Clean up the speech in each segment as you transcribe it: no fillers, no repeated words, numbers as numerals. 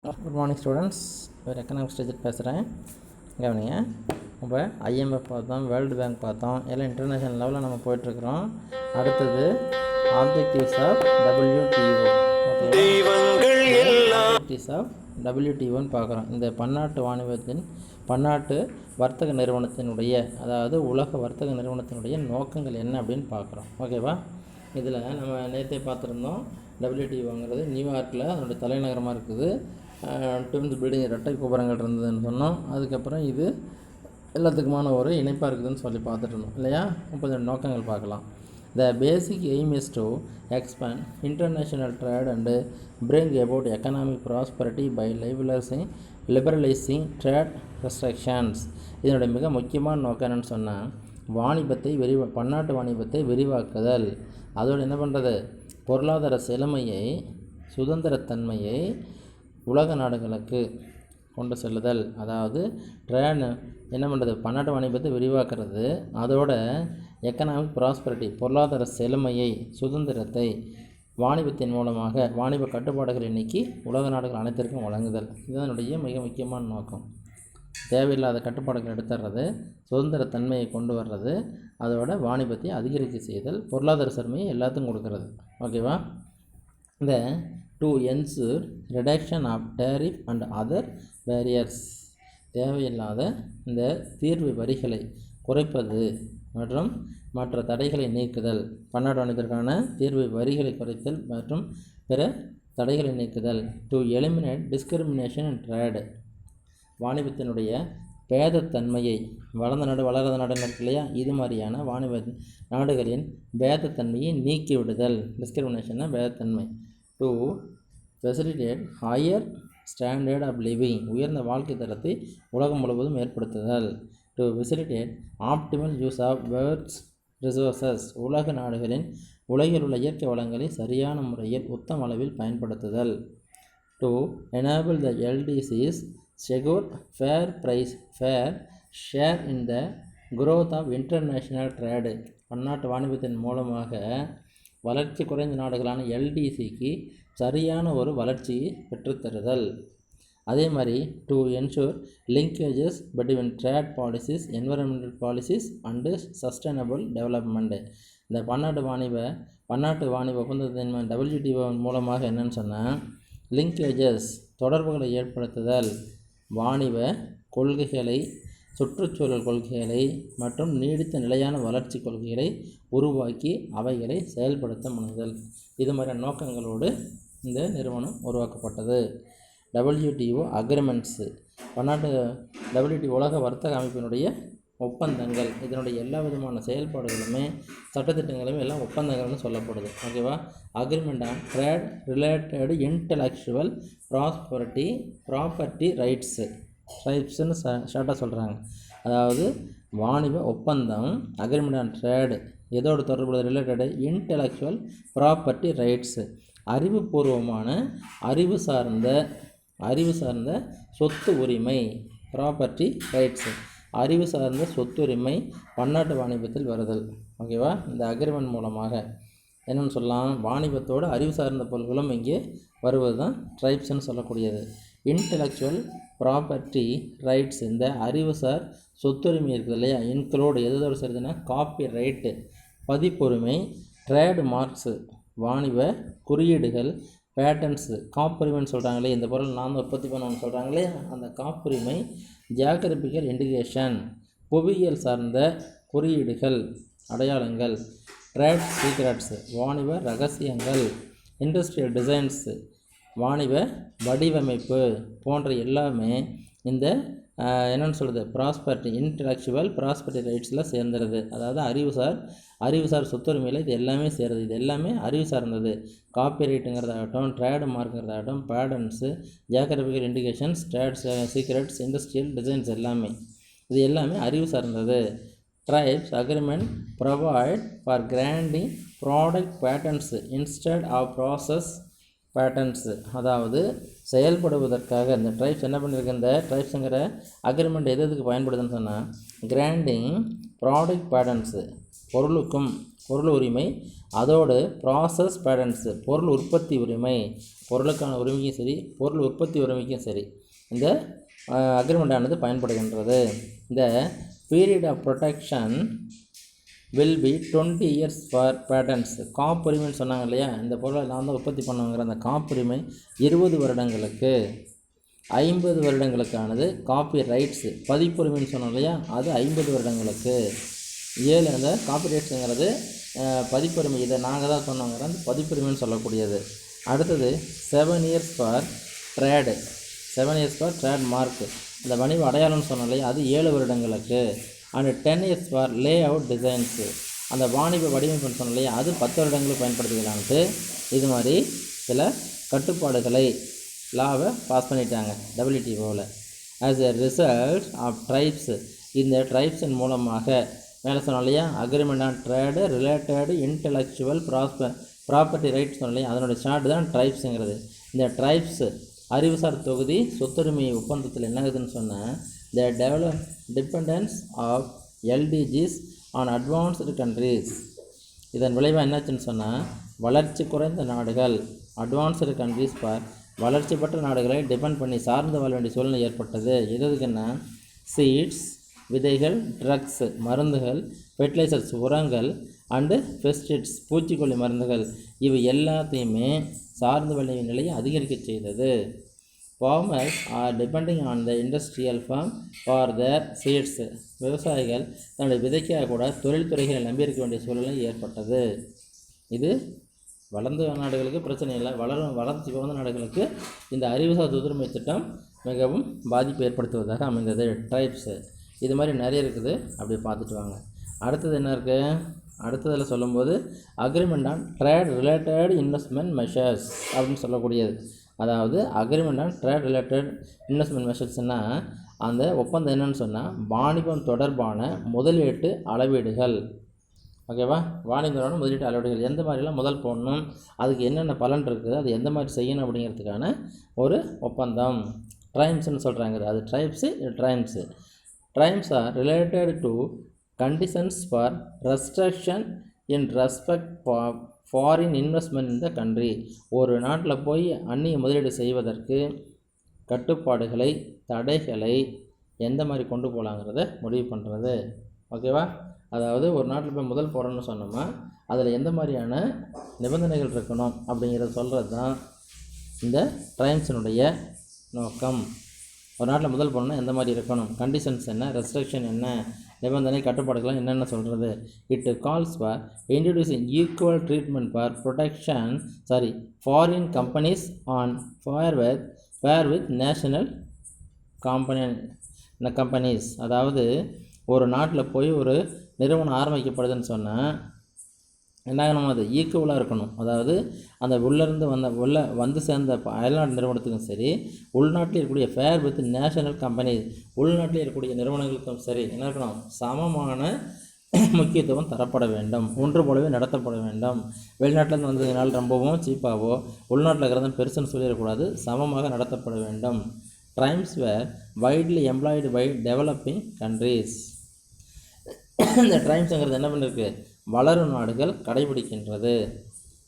Good morning students. ஒரு economics teacher பேசுகிறேன். கவனிங்க. இப்போ ஐஎம்எஃப் பார்த்தோம், வேர்ல்டு பேங்க் பார்த்தோம், எல்லாம் இன்டர்நேஷ்னல் லெவலில் நம்ம போயிட்டுருக்குறோம். அடுத்தது objectives of WTO. Okay, objectives of WTOன்னு பார்க்குறோம். இந்த பன்னாட்டு வர்த்தக நிறுவனத்தினுடைய, அதாவது உலக வர்த்தக நிறுவனத்தினுடைய நோக்கங்கள் என்ன அப்படின்னு பார்க்குறோம். ஓகேவா? இதில் நம்ம நேற்றே பார்த்துருந்தோம். WTOங்கிறது நியூயார்க்கில் அதனுடைய தலைநகரமாக இருக்குது. ட்வின்ஸ் பில்டிங் இரட்டை கோபுரங்கள் இருந்ததுன்னு சொன்னோம். அதுக்கப்புறம் இது எல்லாத்துக்குமான ஒரு இணைப்பாக இருக்குதுன்னு சொல்லி பார்த்துட்டு இருந்தோம் இல்லையா? இப்போ இந்த நோக்கங்கள் பார்க்கலாம். The basic aim is to expand international trade and bring about economic prosperity by liberalizing trade restrictions. இதனுடைய மிக முக்கியமான நோக்கம் என்னென்னு சொன்னால், பன்னாட்டு வாணிபத்தை விரிவாக்குதல். அதோடு என்ன பண்ணுறது, பொருளாதார செழுமையை, சுதந்திரத்தன்மையை உலக நாடுகளுக்கு கொண்டு செல்லுதல். அதாவது ட்ரேட் என்ன பண்ணுறது, பன்னாட்டு வாணிபத்தை விரிவாக்குறது. அதோட எக்கனாமிக் ப்ராஸ்பரிட்டி, பொருளாதார செழுமையை, சுதந்திரத்தை வாணிபத்தின் மூலமாக வாணிப கட்டுப்பாடுகளை நீக்கி உலக நாடுகள் அனைத்திற்கும் வழங்குதல். இதனுடைய மிக முக்கியமான நோக்கம். தேவையில்லாத கட்டுப்பாடுகள் எடுத்துடுறது, சுதந்திரத்தன்மையை கொண்டு வர்றது, அதோட வாணிபத்தை அதிகரிக்க செய்தல், பொருளாதார செழுமையை எல்லாத்துக்கும் கொடுக்கறது. ஓகேவா? இந்த to ensure reduction of tariff and other barriers. தேவையில்லாத இந்த தீர்வு வரிகளை குறைப்பது மற்றும் மற்ற தடைகளை நீக்குதல். பன்னாட்டு வாணிபத்திற்கான தீர்வு வரிகளை குறைத்தல் மற்றும் பிற தடைகளை நீக்குதல். to eliminate discrimination in trade. வாணிபத்தினுடைய பேதத்தன்மையை, வளர்ந்த நாடு வளராத நாடுன்னு இருக்கு இல்லையா, இது மாதிரியான வாணிப நாடுகளின் பேதத்தன்மையை நீக்கிவிடுதல். டிஸ்கிரிமினேஷன்னா பேதத்தன்மை. to facilitate higher standard of living. உயர்ந்த வாழ்க்கை தரத்தை உலகம் முழுவதும் ஏற்படுத்துதல். to facilitate optimal use of world's resources. உலக நாடுகளின் உலகில் உள்ள இயற்கை வளங்களை சரியான முறையில் உத்தம அளவில் பயன்படுத்துதல். to enable the LDCs secure fair share in the growth of international trade. பன்னாட்டு வாணிபத்தின் மூலமாக வளர்ச்சி குறைந்த நாடுகளான LDCக்கு சரியான ஒரு வளர்ச்சியை பெற்றுத்தருதல். அதே மாதிரி to ensure linkages between trade policies, environmental policies and sustainable development. இந்த பன்னாட்டு வாணிப ஒப்பந்தத்தின் WTO மூலமாக என்னன்னு சொன்னால், லிங்கேஜஸ் தொடர்புகளை ஏற்படுத்துதல், வாணிப கொள்கைகளை, சுற்றுச்சூழல் கொள்கைகளை மற்றும் நீடித்த நிலையான வளர்ச்சி கொள்கைகளை உருவாக்கி அவைகளை செயல்படுத்த முனைதல். இது மாதிரியான நோக்கங்களோடு இந்த நிறுவனம் உருவாக்கப்பட்டது. WTO அக்ரிமெண்ட்ஸு, பன்னாட்டு WTO உலக வர்த்தக அமைப்பினுடைய ஒப்பந்தங்கள். இதனுடைய எல்லா விதமான செயல்பாடுகளுமே சட்டத்திட்டங்களுமே எல்லாம் ஒப்பந்தங்கள்னு சொல்லப்படுது. ஓகேவா? Agreement on trade related intellectual property ரைட்ஸ்னு ஷார்ட்டாக சொல்கிறாங்க. அதாவது வாணிப ஒப்பந்தம், அக்ரிமெண்ட் ஆன் ட்ரேடு எதோடு தொடர்புடைய ரிலேட்டடு, இன்டலெக்சுவல் ப்ராப்பர்ட்டி ரைட்ஸு, அறிவுபூர்வமான அறிவு சார்ந்த சொத்து உரிமை, ப்ராப்பர்ட்டி ரைட்ஸு, அறிவு சார்ந்த சொத்துரிமை பன்னாட்டு வாணிபத்தில் வருதல். ஓகேவா? இந்த அக்ரிமெண்ட் மூலமாக என்னென்னு சொல்லலாம், வாணிபத்தோடு அறிவு சார்ந்த பொருட்களும் இங்கே வருவது தான் ட்ரைப்ஸ்ன்னு சொல்லக்கூடியது. இன்டலெக்சுவல் ப்ராப்பர்ட்டி ரைட்ஸ், இந்த அறிவுசார் சொத்துரிமை இருக்குது இல்லையா, இன்க்ளூடு எதோடு சேர்த்துன்னா காப்பி ரைட்டு, பதிப்புரிமை, ட்ரேடு மார்க்ஸு, வாணிப குறியீடுகள், பேட்டன்ஸு, காப்புரிமைன்னு சொல்கிறாங்களே, இந்த பொருள் நான் தான் உற்பத்தி பண்ணணும்னு சொல்கிறாங்களே அந்த காப்புரிமை, ஜியாகிரபிக்கல் இண்டிகேஷன், புவியியல் சார்ந்த குறியீடுகள், அடையாளங்கள், ட்ரேட் சீக்ரெட்ஸு, வாணிப ரகசியங்கள், இண்டஸ்ட்ரியல் டிசைன்ஸு, வாணிப வடிவமைப்பு போன்ற எல்லாமே இந்த என்னென்னு சொல்கிறது, இன்டலெக்சுவல் ப்ராஸ்பரிட்டி ரைட்ஸில் சேர்ந்துருது. அதாவது அறிவுசார் சொத்துரிமையில் இது எல்லாமே சேருது. இது எல்லாமே அறிவு சார்ந்தது. காப்பி ரைட்டுங்கிறதாகட்டும், ட்ரேடு மார்க்குங்கிறதாகட்டும், patents, geographical indications, trade secrets, industrial designs இது எல்லாமே அறிவு சார்ந்தது. TRIPS agreement provide for granting product patents instead of patterns, அதாவது செயல்படுவதற்காக இந்த ட்ரைப்ஸ் என்ன பண்ணியிருக்கு, இந்த ட்ரைப்ஸுங்கிற அக்ரிமெண்ட் எதுக்கு பயன்படுதுன்னு சொன்னால் கிராண்டிங் ப்ராடக்ட் பேட்டர்ன்ஸு, பொருள் உரிமை, அதோடு ப்ராசஸ் பேட்டர்ன்ஸு, பொருள் உற்பத்தி உரிமை, பொருளுக்கான உரிமைக்கும் சரி பொருள் உற்பத்தி உரிமைக்கும் சரி இந்த அக்ரிமெண்டானது பயன்படுகின்றது. இந்த period of protection will be 20 years for patents. காப்புரிமைன்னு சொன்னாங்க இல்லையா, இந்த பொருளை நான் தான் உற்பத்தி பண்ணுங்கிற அந்த காப்புரிமை 20 வருடங்களுக்கு, 50 வருடங்களுக்கானது காப்பி ரைட்ஸு, பதிப்புரிமைன்னு சொன்னோம் இல்லையா, அது 50 வருடங்களுக்கு. 7 அந்த காப்பி ரைட்ஸுங்கிறது பதிப்புரிமை, இதை நாங்கள் தான் சொன்னோங்கிற அந்த பதிப்புரிமைன்னு சொல்லக்கூடியது. அடுத்தது 7 years for trade, 7 years for trade mark, அந்த வணிக அடையாளம்னு சொன்னோம் இல்லையா, அது 7 வருடங்களுக்கு. And 10 years for lay out designs, அந்த வாணிப வடிவமைப்புன்னு சொன்னோம் இல்லையா, அது 10 வருடங்களுக்கு பயன்படுத்திக்கலான்ட்டு இது மாதிரி சில கட்டுப்பாடுகளை லாவை பாஸ் பண்ணிட்டாங்க WTOவில். As a result of TRIPS, இந்த ட்ரைப்ஸின் மூலமாக மேலே சொன்னோம் இல்லையா, agreement on trade related intellectual property rights சொன்னோம் இல்லையா, அதனுடைய ஷார்ட் தான் ட்ரைப்ஸுங்கிறது. இந்த ட்ரைப்ஸு அறிவுசார் தொகுதி சொத்துரிமை ஒப்பந்தத்தில் என்ன ஆகுதுன்னு சொன்னால், the dependence of LDGs on advanced countries, இதன் விளைவாக என்னாச்சுன்னு சொன்னால் வளர்ச்சி குறைந்த நாடுகள், அட்வான்ஸ்டு கண்ட்ரீஸ் ஃபார் வளர்ச்சி பெற்ற நாடுகளை டிபெண்ட் பண்ணி சார்ந்து வாழ வேண்டிய சூழ்நிலை ஏற்பட்டது. எதுக்குன்னா சீட்ஸ் விதைகள், ட்ரக்ஸ் மருந்துகள், ஃபெர்டிலைசர்ஸ் உரங்கள், அண்டு பெஸ்டிட்ஸ் பூச்சிக்கொல்லி மருந்துகள், இவை எல்லாத்தையுமே சார்ந்து வாழ வேண்டிய நிலையை அதிகரிக்க செய்தது. Farmers are depending on the industrial farm for their seeds. விவசாயிகள் தன்னுடைய விதைக்காக கூட தொழில்துறைகளை நம்பியிருக்க வேண்டிய சூழ்நிலை ஏற்பட்டது. இது வளர்ந்த நாடுகளுக்கு பிரச்சனை இல்லை, வளர்ச்சி குறைந்த நாடுகளுக்கு இந்த அறிவுசார் சொத்துரிமை திட்டம் மிகவும் பாதிப்பு ஏற்படுத்துவதாக அமைந்தது. ட்ரைப்ஸு இது மாதிரி நிறைய இருக்குது, அப்படி பார்த்துட்டு வாங்க. அடுத்தது என்ன இருக்குது, அடுத்ததில் சொல்லும்போது agreement on trade related investment measures அப்படின்னு சொல்லக்கூடியது. அதாவது agreement on trade related investment மெஷர்ஸ்னால் அந்த ஒப்பந்தம் என்னன்னு சொன்னால் வாணிபம் தொடர்பான முதலீட்டு அளவீடுகள். ஓகேவா, வாணிபம் தொடர்பான முதலீட்டு அளவீடுகள் எந்த மாதிரிலாம் முதல் போடணும், அதுக்கு என்னென்ன பலன் இருக்குது, அது எந்த மாதிரி செய்யணும் அப்படிங்கிறதுக்கான ஒரு ஒப்பந்தம். ட்ரைம்ஸ்னு சொல்கிறாங்க, அது TRIMS are related to conditions for restriction in respect foreign investment in the country. ஒரு நாட்டில் போய் அந்நிய முதலீடு செய்வதற்கு கட்டுப்பாடுகளை, தடைகளை எந்த மாதிரி கொண்டு போகலாங்கிறத முடிவு பண்ணுறது. ஓகேவா, அதாவது ஒரு நாட்டில் போய் முதல் போடணும்னு சொன்னோம்னா அதில் எந்த மாதிரியான நிபந்தனைகள் இருக்கணும் அப்படிங்கிறத சொல்கிறது தான் இந்த ட்ரைம்ஸினுடைய நோக்கம். ஒரு நாட்டில் முதல் போடணும்னா எந்த மாதிரி இருக்கணும், கண்டிஷன்ஸ் என்ன, ரெஸ்ட்ரிக்ஷன் என்ன, நிபந்தனை கட்டுப்பாடுகள்லாம் என்னென்ன சொல்கிறது. It calls for introducing equal treatment for protection foreign companies on par with national companies. அதாவது ஒரு நாட்டில் போய் ஒரு நிறுவனம் ஆரம்பிக்கப்படுதுன்னு சொன்னால் என்னாகணும், அது ஈக்குவலாக இருக்கணும். அதாவது அந்த உள்ளேருந்து வந்து சேர்ந்த அயல்நாட்டு நிறுவனத்துக்கும் சரி, உள்நாட்டில் இருக்கக்கூடிய ஃபேர் வித் நேஷனல் கம்பெனி, உள்நாட்டில் இருக்கக்கூடிய நிறுவனங்களுக்கும் சரி என்ன இருக்கணும், சமமான முக்கியத்துவம் தரப்பட வேண்டும், ஒன்று போலவே நடத்தப்பட வேண்டும். வெளிநாட்டிலேருந்து வந்ததுனால ரொம்பவும் சீப்பாகவோ உள்நாட்டில் இருக்கிறது பெருசுன்னு சொல்லிடக்கூடாது, சமமாக நடத்தப்பட வேண்டும். TRIMS were widely employed by developing countries. இந்த ட்ரைம்ஸுங்கிறது என்ன பண்ணிருக்கு, வளரும் நாடுகள் கடைபிடிக்கின்றது.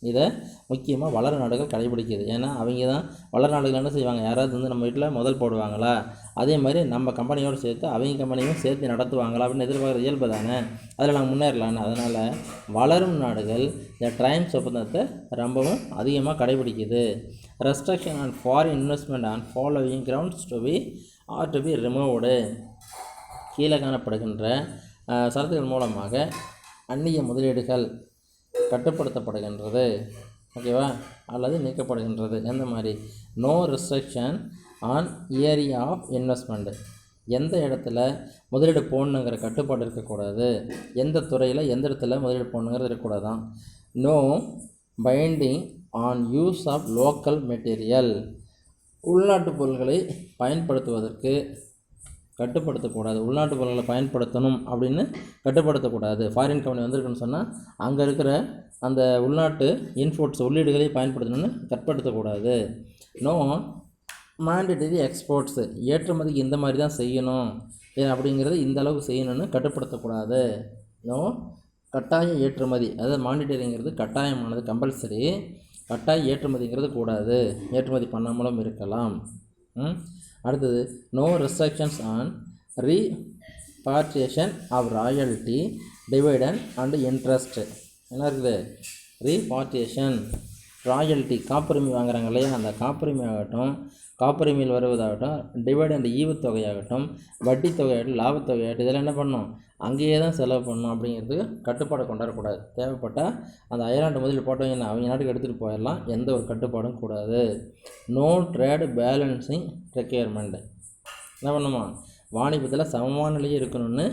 இதை முக்கியமாக வளரும் நாடுகள் கடைபிடிக்கிது. ஏன்னா அவங்க தான் வளரும் நாடுகள் என்ன செய்வாங்க, யாராவது வந்து நம்ம வீட்டில் முதல் போடுவாங்களா, அதே மாதிரி நம்ம கம்பெனியோடு சேர்த்து அவங்க கம்பெனியும் சேர்த்து நடத்துவாங்களா அப்படின்னு எதிர்பார்க்குற இயல்பு தானே, அதில் நாங்கள் முன்னேறலான்னு. அதனால் வளரும் நாடுகள் இந்த ட்ரைம்ஸ் ஒப்பந்தத்தை ரொம்பவும் அதிகமாக கடைபிடிக்குது. Restriction on foreign investment on following grounds to be removed. கீழே காணப்படுகின்ற சரத்துகள் மூலமாக அந்நிய முதலீடுகள் கட்டுப்படுத்தப்படுகின்றது. ஓகேவா, அல்லது நீக்கப்படுகின்றது. எந்த மாதிரி, no restriction on area of investment. எந்த இடத்துல முதலீடு போடணுங்கிற கட்டுப்பாடு இருக்கக்கூடாது, எந்த துறையில் எந்த இடத்துல முதலீடு போடணுங்கிறது இருக்கக்கூடாதான். No binding on use of local material. உள்நாட்டு பொருட்களை பயன்படுத்துவதற்கு கட்டுப்படுத்தக்கூடாது. உள்நாட்டு பொருட்களை பயன்படுத்தணும் அப்படின்னு கட்டுப்படுத்தக்கூடாது. ஃபாரின் கம்பெனி வந்திருக்குன்னு சொன்னால் அங்கே இருக்கிற அந்த உள்நாட்டு இன்புட்ஸ் உள்ளீடுகளை பயன்படுத்தணும்னு கட்டுப்படுத்தக்கூடாது. நோ மேண்டேட்டரி எக்ஸ்போர்ட்ஸு, ஏற்றுமதிக்கு இந்த மாதிரி தான் செய்யணும் அப்படிங்கிறது இந்த அளவுக்கு செய்யணும்னு கட்டுப்படுத்தக்கூடாது. நோ கட்டாய ஏற்றுமதி, அதாவது மாண்டிட்டரிங்கிறது கட்டாயமானது, கம்பல்சரி. கட்டாய ஏற்றுமதிங்கிறது கூடாது, ஏற்றுமதி பண்ணாமலும் இருக்கலாம். அடுத்தது no restrictions on repatriation of royalty dividend and interest. என்ன இருக்குது? ரீபார்ட்டியேஷன், ராயல்ட்டி காப்புரிமை வாங்குறாங்க இல்லையா, அந்த காப்புரிமை ஆகட்டும், காப்புரிமையில் வருவதாகட்டும், டிவிடெண்ட் ஈவுத்தொகையாகட்டும், வட்டி தொகையாகட்டும், லாபத்தொகையாகட்டும், இதெல்லாம் என்ன பண்ணணும்? அங்கேயே தான் செலவு பண்ணணும் அப்படிங்கிறதுக்கு கட்டுப்பாடை கொண்டாடக்கூடாது. தேவைப்பட்டால் அந்த அயர்லாண்டு முதலில் போட்டவங்க அவங்க நாட்டுக்கு எடுத்துகிட்டு போயிடலாம், எந்த ஒரு கட்டுப்பாடும் கூடாது. No trade balancing requirement. என்ன பண்ணுமா? வாணிபத்தில் சமமான நிலையே இருக்கணும்னு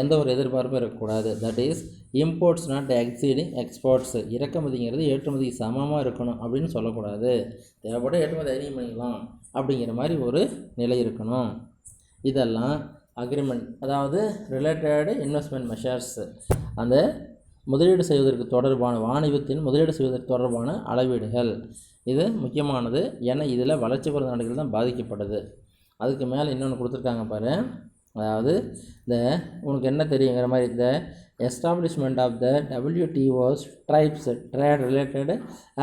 எந்த ஒரு எதிர்பார்ப்பும் இருக்கக்கூடாது. That is imports not exceeding exports. இறக்குமதிங்கிறது ஏற்றுமதிக்கு சமமாக இருக்கணும் அப்படின்னு சொல்லக்கூடாது. தேவைப்பட்ட ஏற்றுமதி அதிகம் பண்ணிக்கலாம் அப்படிங்கிற மாதிரி ஒரு நிலை இருக்கணும். இதெல்லாம் அக்ரிமெண்ட், அதாவது ரிலேட்டட் இன்வெஸ்ட்மெண்ட் மெஷர்ஸ், அந்த முதலீடு செய்வதற்கு தொடர்பான, வாணிபத்தின் முதலீடு செய்வதற்கு தொடர்பான அளவீடுகள். இது முக்கியமானது, ஏன்னா இதில் வளர்ச்சி பெறும் நாடுகள் தான் பாதிக்கப்படுது. அதுக்கு மேலே இன்னொன்று கொடுத்துருக்காங்க பாரு, அதாவது இந்த உனக்கு என்ன தெரியுங்கிற மாதிரி, இந்த establishment of the WTO's TRIPS trade related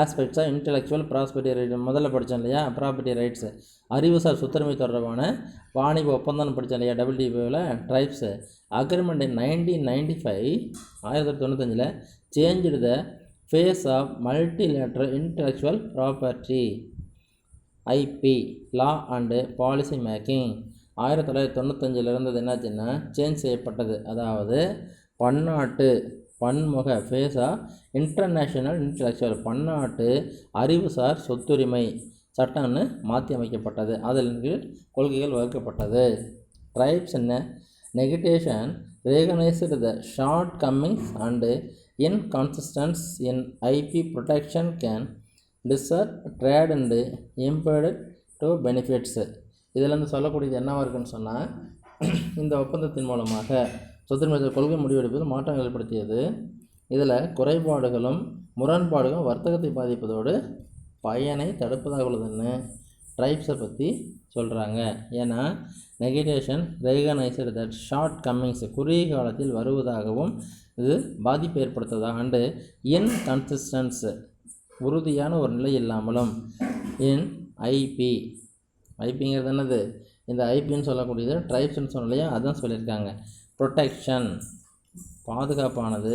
aspects of intellectual property right. முதல்ல படித்தோம் இல்லையா, ப்ராப்பர்ட்டி ரைட்ஸு, அறிவுசார் சொத்துரிமை தொடர்பான வாணிப ஒப்பந்தம்னு படித்தோம் இல்லையா WTOவில் TRIPS. Agreement in 1995 1995 changed the face of multilateral intellectual property IP law and policy making. 1995 இருந்தது என்னாச்சுன்னா சேஞ்ச் செய்யப்பட்டது. அதாவது பன்முக ஃபேஸ் ஆஃப் இன்டர்நேஷ்னல் இன்டெலெக்சுவல், பன்னாட்டு அறிவுசார் சொத்துரிமை சட்டம்னு மாற்றி அமைக்கப்பட்டது. அதில் கொள்கைகள் வகுக்கப்பட்டது. ட்ரைப்ஸ் என்ன negotiation recognized the shortcomings and inconsistence in IP protection can distort trade and impaired to benefits. இதில் சொல்லக்கூடியது என்னவாக இருக்குன்னு சொன்னால், இந்த ஒப்பந்தத்தின் மூலமாக சொத்துரிமை கொள்கை முடிவெடுப்பதில் மாற்றம் ஏற்படுத்தியது. இதில் குறைபாடுகளும் முரண்பாடுகளும் வர்த்தகத்தை பாதிப்பதோடு பயனை தடுப்பதாக உள்ளதுன்னு ட்ரைப்ஸை பற்றி சொல்கிறாங்க. ஏன்னா நெகட்டேஷன் ரெகனைஸ்டு தட் ஷார்ட் கம்மிங்ஸ், குறுகிய காலத்தில் வருவதாகவும் இது பாதிப்பு ஏற்படுத்துவதாக, அண்டு இன்கன்சிஸ்டன்ஸ், உறுதியான ஒரு நிலை இல்லாமலும், இன் ஐபிங்கிறது என்னது, இந்த ஐபின்னு சொல்லக்கூடியது ட்ரைப்ஸ்ன்னு சொன்ன இல்லையா, அதுதான் சொல்லியிருக்காங்க. ப்ரொடெக்ஷன் பாதுகாப்பானது,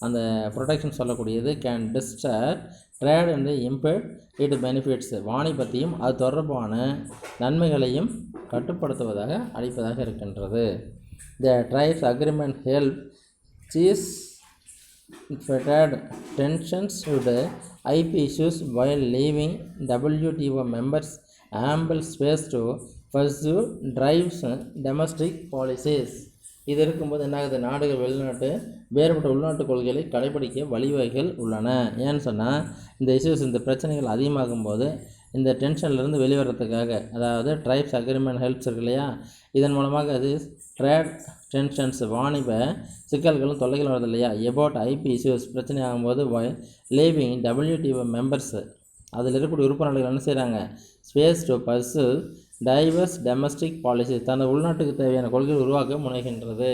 அந்த ப்ரொடெக்ஷன் சொல்லக்கூடியது can disturb trade and impaired it benefits, வாணிபத்தையும் அது தொடர்பான நன்மைகளையும் கட்டுப்படுத்துவதாக அளிப்பதாக இருக்கின்றது. The TRIPS agreement helps ease trade tensions with IP issues while leaving WTO members ample space to pursue drives domestic policies. இது இருக்கும்போது என்ன ஆகுது, நாடுகள் வெளிநாட்டு வேறுபட்ட உள்நாட்டு கொள்கைகளை கடைபிடிக்க வழிவகைகள் உள்ளன. ஏன்னு சொன்னால் இந்த இஷ்யூஸ், இந்த பிரச்சனைகள் அதிகமாகும் போது இந்த டென்ஷன்லேருந்து வெளிவரத்துக்காக, அதாவது ட்ரைப்ஸ் அக்ரிமெண்ட் ஹெல்ப்ஸ் இருக்கு இல்லையா, இதன் மூலமாக அது ட்ரேட் டென்ஷன்ஸ், வாணிப சிக்கல்களும் தொல்லைகள் வருது இல்லையா, எபவுட் IP இஷ்யூஸ் பிரச்சனை ஆகும்போது லீவிங் WTO மெம்பர்ஸ், அதில் இருக்கக்கூடிய உறுப்பு நாடுகள் என்ன செய்கிறாங்க, space to purse divorce domestic policy, தனது உள்நாட்டுக்கு தேவையான கொள்கையை உருவாக்க முனைகின்றது.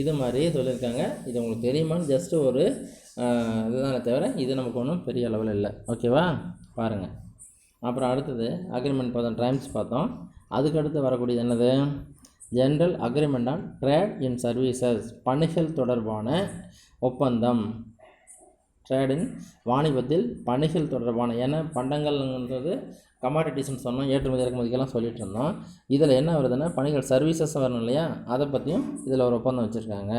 இது மாதிரி சொல்லியிருக்காங்க. இது உங்களுக்கு தெரியுமான்னு ஜஸ்ட்டு ஒரு இதுதானே தவிர இது நமக்கு ஒன்றும் பெரிய அளவில் இல்லை. ஓகேவா, பாருங்கள். அப்புறம் அடுத்தது அக்ரிமெண்ட் பார்த்தோம், ட்ரைப்ஸ் பார்த்தோம். அதுக்கடுத்து வரக்கூடியது என்னது, general agreement on trade in services, பணிகள் தொடர்பான ஒப்பந்தம். ட்ரேட் இன் வாணிபத்தில் பணிகள் தொடர்பான, ஏன்னா பண்டங்கள்ன்றது கமாடிட்டிஸ்ன்னு சொன்னோம், ஏற்றுமதி இறக்குமதிக்கெல்லாம் சொல்லிட்டு இருந்தோம். இதில் என்ன வருதுன்னா பணிகள் சர்வீசஸ் வரணும் இல்லையா, அதை பற்றியும் இதில் ஒரு ஒப்பந்தம் வச்சுருக்காங்க.